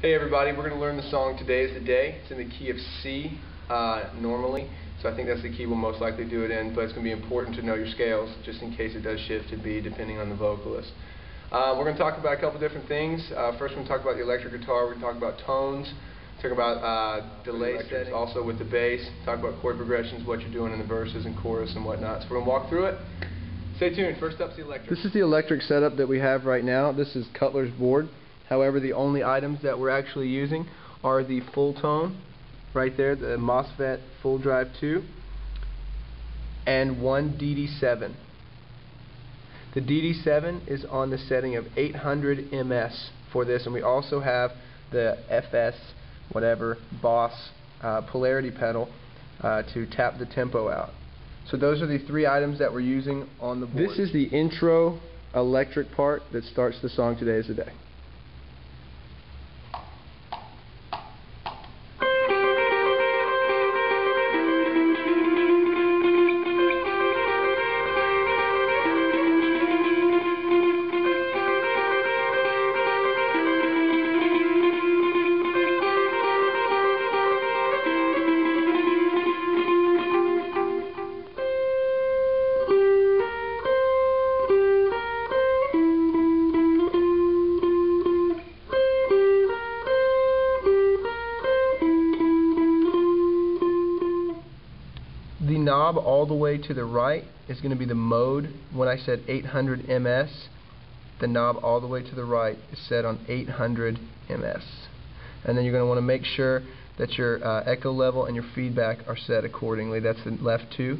Hey everybody, we're going to learn the song Today is the Day. It's in the key of C normally, so I think that's the key we'll most likely do it in, but it's going to be important to know your scales just in case it does shift to B depending on the vocalist. We're going to talk about a couple different things. First we're going to talk about the electric guitar, we're going to talk about tones, talk about delay settings, also with the bass, talk about chord progressions, what you're doing in the verses and chorus and whatnot. So we're going to walk through it. Stay tuned. First up's the electric. This is the electric setup that we have right now. This is Cutler's board. However, the only items that we're actually using are the full tone, right there, the MOSFET full drive 2, and one DD7. The DD7 is on the setting of 800 ms for this, and we also have the FS, whatever, Boss polarity pedal to tap the tempo out. So those are the three items that we're using on the board. This is the intro electric part that starts the song Today is the Day. The knob all the way to the right is going to be the mode. When I said 800 ms, the knob all the way to the right is set on 800 ms. And then you're going to want to make sure that your echo level and your feedback are set accordingly. That's the left 2.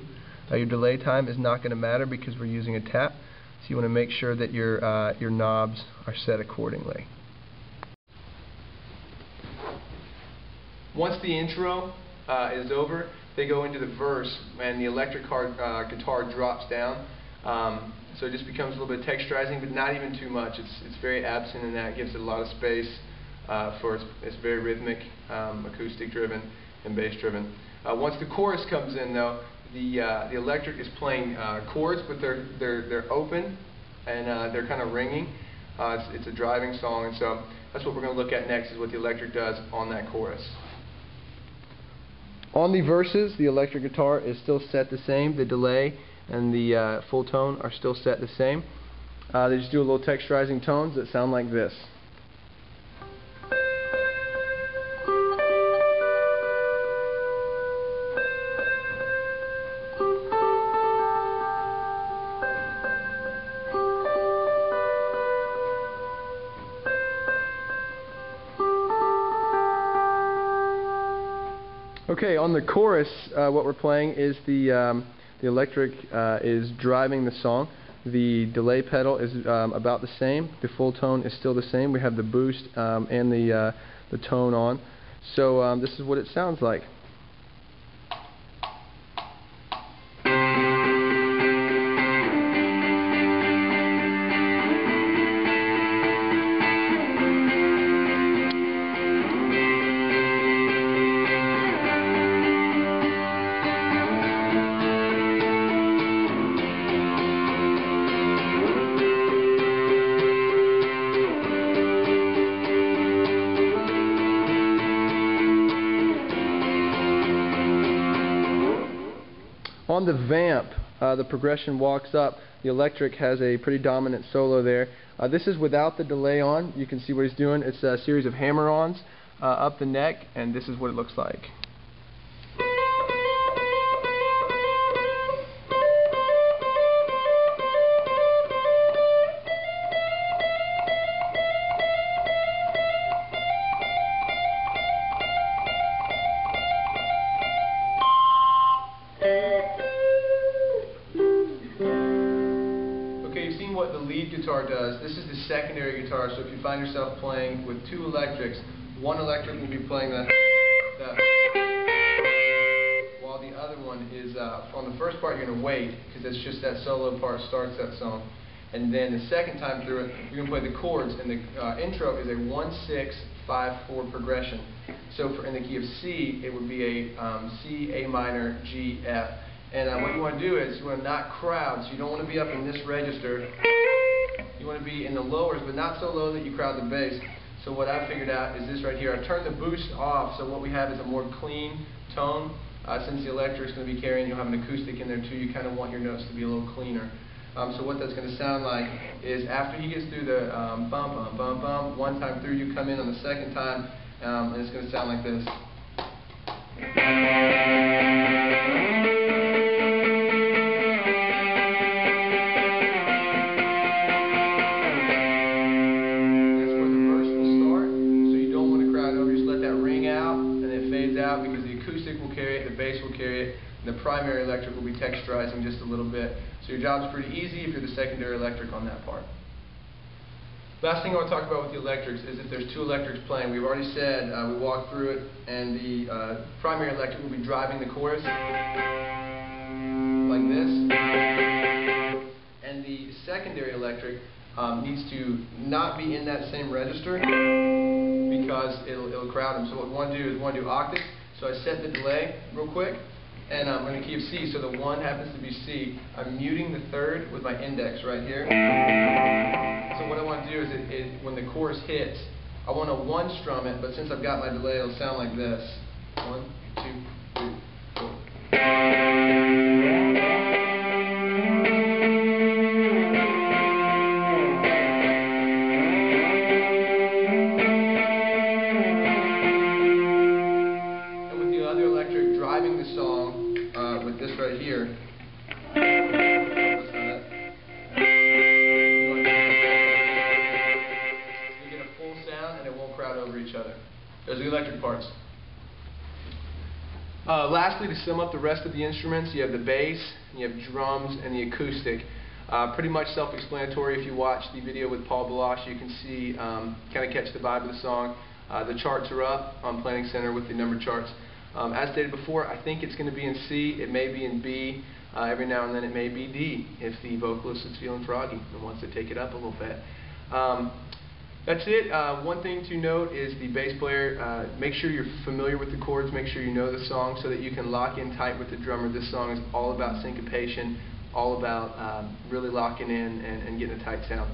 Your delay time is not going to matter because we're using a tap, so you want to make sure that your knobs are set accordingly. Once the intro is over, they go into the verse, and the electric guitar drops down. So it just becomes a little bit texturizing, but not even too much. It's very absent, and that gives it a lot of space for it's very rhythmic, acoustic driven, and bass driven. Once the chorus comes in, though, the electric is playing chords, but they're open and they're kind of ringing. It's a driving song, and so that's what we're going to look at next, is what the electric does on that chorus. On the verses, the electric guitar is still set the same. The delay and the full tone are still set the same. They just do a little texturizing tones that sound like this. Okay, on the chorus, what we're playing is the electric is driving the song. The delay pedal is about the same. The full tone is still the same. We have the boost and the tone on. So this is what it sounds like. On the vamp, the progression walks up. The electric has a pretty dominant solo there. This is without the delay on. You can see what he's doing. It's a series of hammer-ons up the neck, and this is what it looks like. What the lead guitar does. This is the secondary guitar, so if you find yourself playing with two electrics, one electric will be playing the while the other one is on the first part you're going to wait, because it's just that solo part starts that song, and then the second time through it you're going to play the chords, and the intro is a 1-6-5-4 progression. So in the key of C it would be a C, A minor, G, F. And what you want to do is you want to not crowd, so you don't want to be up in this register. You want to be in the lowers, but not so low that you crowd the bass. So what I figured out is this right here. I turned the boost off, so what we have is a more clean tone. Since the electric's going to be carrying, you'll have an acoustic in there too. You kind of want your notes to be a little cleaner. So what that's going to sound like is after he gets through the bum bum bum bum one time through, you come in on the second time, and it's going to sound like this. Out because the acoustic will carry it, the bass will carry it, and the primary electric will be texturizing just a little bit. So your job's pretty easy if you're the secondary electric on that part. Last thing I want to talk about with the electrics is if there's two electrics playing. We've already said, we walked through it, and the primary electric will be driving the chorus like this, and the secondary electric needs to not be in that same register because it'll crowd them. So what we want to do is we want to do octaves. So I set the delay real quick, and I'm going to keep C. So the 1 happens to be C. I'm muting the 3rd with my index right here. So what I want to do is when the chorus hits, I want to 1 strum it, but since I've got my delay, it'll sound like this. 1, 2, 3, 4. Driving the song with this right here. You get a full sound and it won't crowd over each other. Those are the electric parts. Lastly, to sum up the rest of the instruments, you have the bass, you have drums, and the acoustic. Pretty much self-explanatory. If you watch the video with Paul Balash, you can see, kind of catch the vibe of the song. The charts are up on Planning Center with the number charts. As stated before, I think it's going to be in C, it may be in B, every now and then it may be D if the vocalist is feeling froggy and wants to take it up a little bit. That's it. One thing to note is the bass player, make sure you're familiar with the chords, make sure you know the song so that you can lock in tight with the drummer. This song is all about syncopation, all about really locking in and getting a tight sound.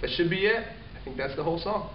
That should be it. I think that's the whole song.